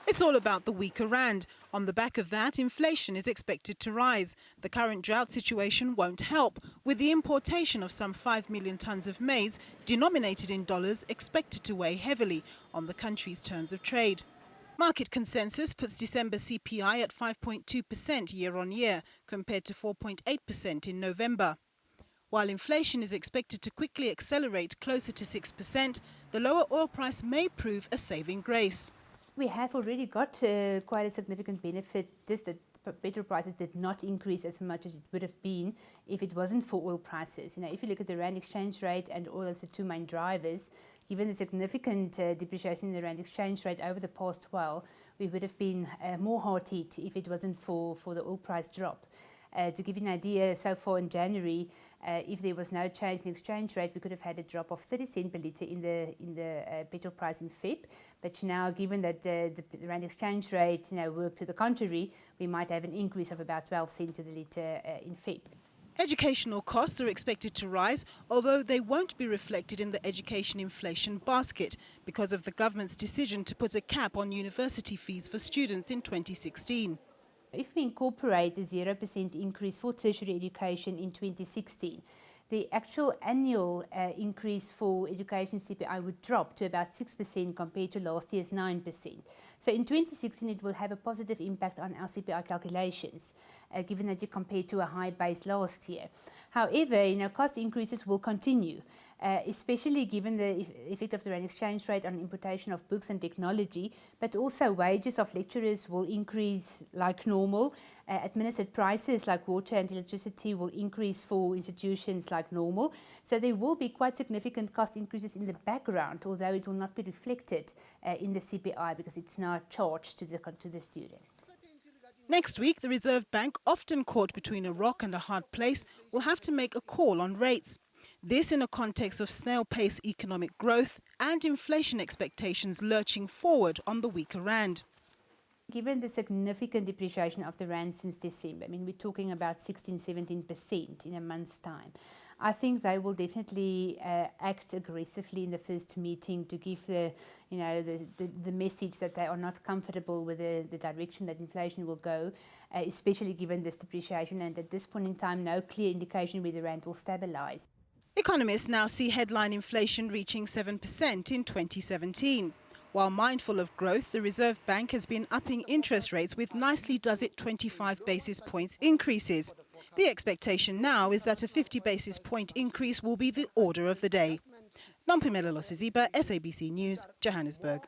It's all about the weaker rand. On the back of that, inflation is expected to rise. The current drought situation won't help, with the importation of some 5 million tons of maize, denominated in dollars, expected to weigh heavily on the country's terms of trade. Market consensus puts December CPI at 5.2% year-on-year, compared to 4.8% in November. While inflation is expected to quickly accelerate closer to 6%, the lower oil price may prove a saving grace. We have already got quite a significant benefit. That petrol prices did not increase as much as it would have been if it wasn't for oil prices. If you look at the rand exchange rate and oil as the two main drivers, given the significant depreciation in the rand exchange rate over the past while, we would have been more hard hit if it wasn't for the oil price drop. To give you an idea, so far in January, if there was no change in exchange rate, we could have had a drop of 30 cents per litre in the petrol price in Feb. But now, given that the rand exchange rate worked to the contrary, we might have an increase of about 12 cents to the litre in Feb. Educational costs are expected to rise, although they won't be reflected in the education inflation basket because of the government's decision to put a cap on university fees for students in 2016. If we incorporate the 0% increase for tertiary education in 2016, the actual annual increase for education CPI would drop to about 6% compared to last year's 9%. So in 2016, it will have a positive impact on our CPI calculations, given that you compare to a high base last year. However, cost increases will continue, especially given the effect of the rand exchange rate on importation of books and technology, but also wages of lecturers will increase like normal. Administered prices like water and electricity will increase for institutions like normal. So there will be quite significant cost increases in the background, although it will not be reflected in the CPI because it's now charged to the students. Next week, the Reserve Bank, often caught between a rock and a hard place, will have to make a call on rates. This in a context of snail-pace economic growth and inflation expectations lurching forward on the weaker rand. Given the significant depreciation of the rand since December, we're talking about 16–17% in a month's time. I think they will definitely act aggressively in the first meeting to give the message that they are not comfortable with the direction that inflation will go, especially given this depreciation, and at this point in time, no clear indication where the rand will stabilize. Economists now see headline inflation reaching 7% in 2017. While mindful of growth, the Reserve Bank has been upping interest rates with nicely does it 25 basis points increases. The expectation now is that a 50 basis point increase will be the order of the day. Nompumelo Siziba, SABC News, Johannesburg.